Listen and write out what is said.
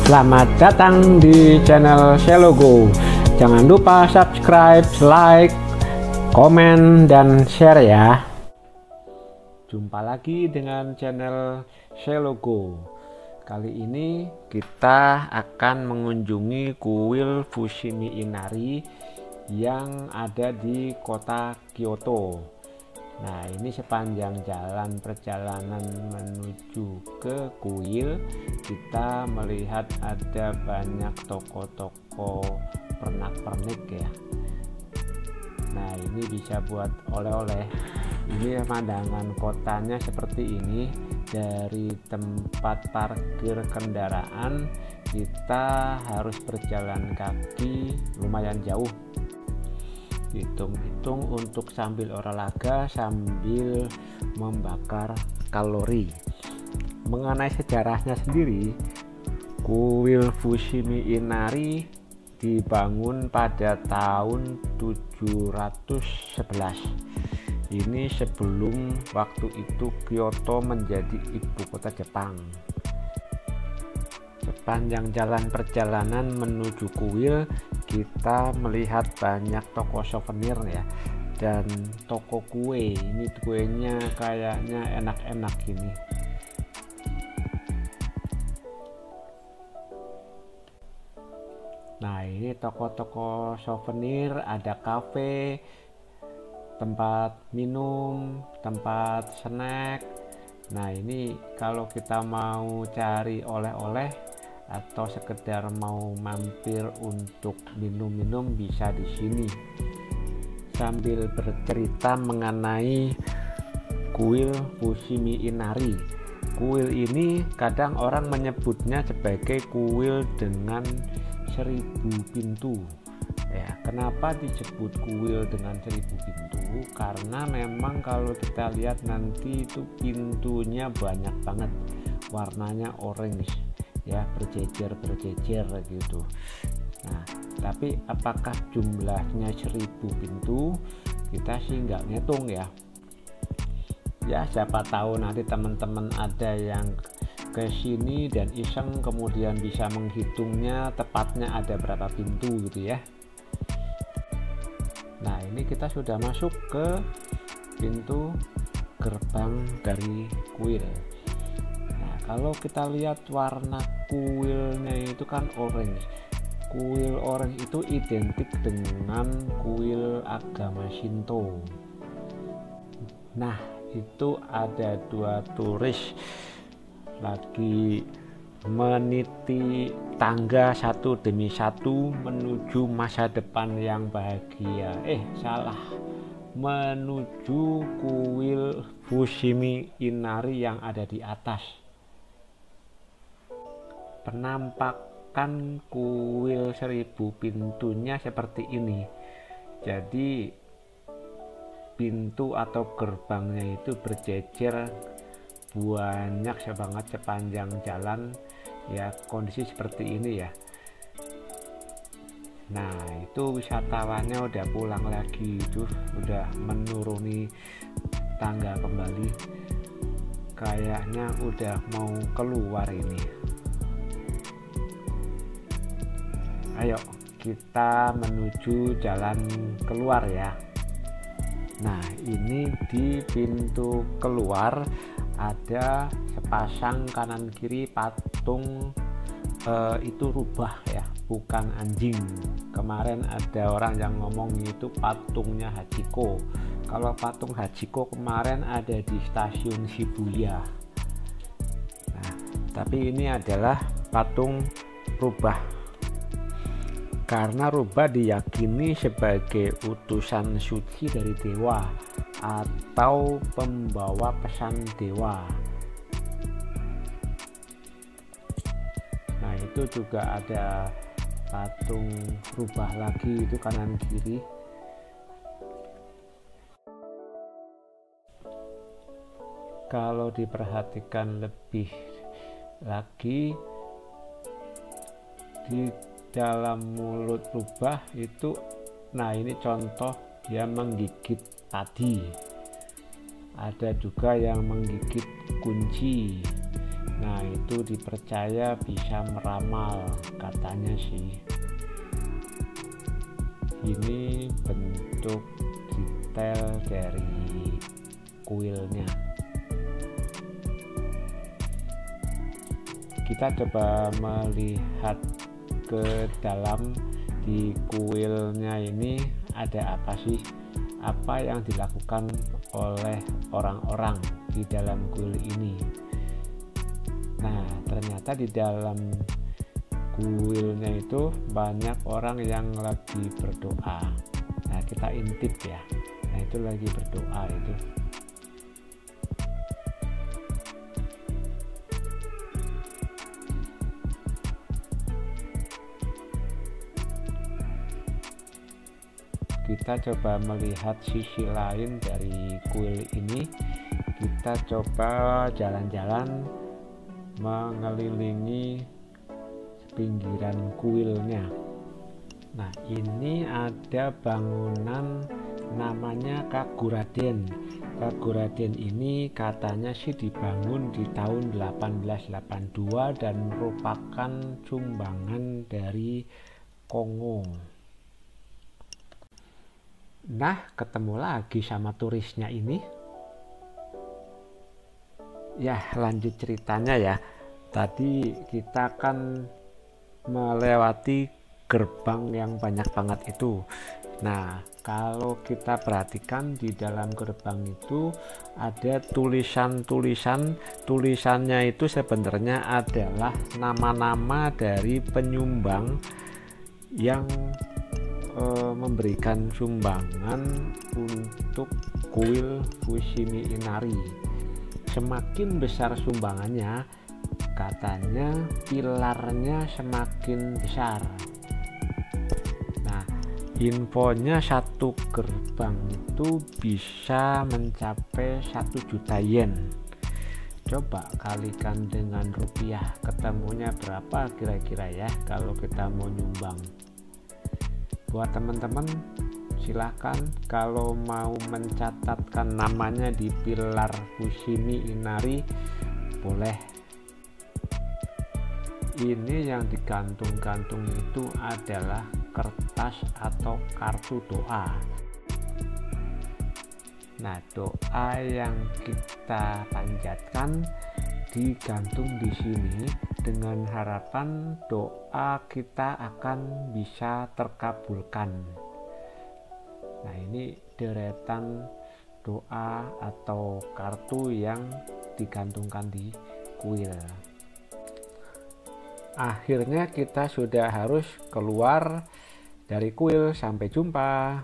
Selamat datang di channel Selogo. Jangan lupa subscribe, like, komen, dan share ya. Jumpa lagi dengan channel Selogo. Kali ini kita akan mengunjungi kuil Fushimi Inari yang ada di kota Kyoto. Nah, ini sepanjang jalan perjalanan menuju ke kuil, kita melihat ada banyak toko-toko pernak-pernik ya. Nah, ini bisa buat oleh-oleh. Ini pemandangan kotanya seperti ini. Dari tempat parkir kendaraan kita harus berjalan kaki lumayan jauh. Hitung-hitung untuk sambil olahraga sambil membakar kalori. Mengenai sejarahnya sendiri, kuil Fushimi Inari dibangun pada tahun 711. Ini sebelum waktu itu Kyoto menjadi ibu kota Jepang. Sepanjang jalan perjalanan menuju kuil, kita melihat banyak toko souvenir ya, dan toko kue. Ini kuenya kayaknya enak-enak ini. Nah, ini toko-toko souvenir, ada kafe, tempat minum, tempat snack. Nah, ini kalau kita mau cari oleh-oleh atau sekedar mau mampir untuk minum-minum bisa di sini. Sambil bercerita mengenai kuil Fushimi Inari. Kuil ini kadang orang menyebutnya sebagai kuil dengan 1000 pintu. Ya, kenapa disebut kuil dengan 1000 pintu? Karena memang kalau kita lihat nanti itu pintunya banyak banget, warnanya orange ya, berjejer gitu. Nah, tapi apakah jumlahnya 1000 pintu? Kita sih nggak ngitung ya. Ya, siapa tahu nanti teman-teman ada yang ke sini dan iseng kemudian bisa menghitungnya tepatnya ada berapa pintu gitu ya. Nah, ini kita sudah masuk ke pintu gerbang dari kuil. Nah, kalau kita lihat warna kuilnya itu kan orange. Kuil orange itu identik dengan kuil agama Shinto. Nah, itu ada dua turis lagi meniti tangga satu demi satu menuju masa depan yang bahagia. Salah, menuju kuil Fushimi Inari yang ada di atas. Penampakan kuil 1000 pintunya seperti ini. Jadi pintu atau gerbangnya itu berjejer banyak banget sepanjang jalan ya, kondisi seperti ini ya. Nah, itu wisatawannya udah pulang lagi, itu udah menuruni tangga kembali, kayaknya udah mau keluar ini. Ayo kita menuju jalan keluar ya. Nah, ini di pintu keluar ada sepasang kanan kiri patung itu rubah ya, bukan anjing. Kemarin ada orang yang ngomong itu patungnya Hachiko. Kalau patung Hachiko kemarin ada di stasiun Shibuya. Nah, tapi ini adalah patung rubah. Karena rubah diyakini sebagai utusan suci dari dewa atau pembawa pesan dewa. Nah, itu juga ada patung rubah lagi, itu kanan kiri. Kalau diperhatikan lebih lagi, di dalam mulut rubah itu, nah ini contoh dia menggigit padi. Ada juga yang menggigit kunci. Nah, itu dipercaya bisa meramal katanya sih. Ini bentuk detail dari kuilnya. Kita coba melihat ke dalam. Di kuilnya ini ada apa sih? Apa yang dilakukan oleh orang-orang di dalam kuil ini? Nah, ternyata di dalam kuilnya itu banyak orang yang lagi berdoa. Nah, kita intip ya. Nah, itu lagi berdoa itu. Kita coba melihat sisi lain dari kuil ini. Kita coba jalan-jalan mengelilingi pinggiran kuilnya. Nah, ini ada bangunan namanya Kaguraden. Kaguraden ini katanya sih dibangun di tahun 1882 dan merupakan sumbangan dari Kongo. Nah, ketemu lagi sama turisnya ini. Ya, lanjut ceritanya ya. Tadi kita kan melewati gerbang yang banyak banget itu. Nah, kalau kita perhatikan di dalam gerbang itu ada tulisan-tulisan. Tulisannya itu sebenarnya adalah nama-nama dari penyumbang yang memberikan sumbangan untuk kuil Fushimi Inari. Semakin besar sumbangannya, katanya pilarnya semakin besar. Nah, infonya satu gerbang itu bisa mencapai 1 juta yen. Coba kalikan dengan rupiah, ketemunya berapa kira-kira ya kalau kita mau nyumbang. Buat teman-teman, silahkan kalau mau mencatatkan namanya di pilar Fushimi Inari, boleh. Ini yang digantung-gantung itu adalah kertas atau kartu doa. Nah, doa yang kita panjatkan digantung di sini dengan harapan doa kita akan bisa terkabulkan. Nah, ini deretan doa atau kartu yang digantungkan di kuil. Akhirnya kita sudah harus keluar dari kuil. Sampai jumpa.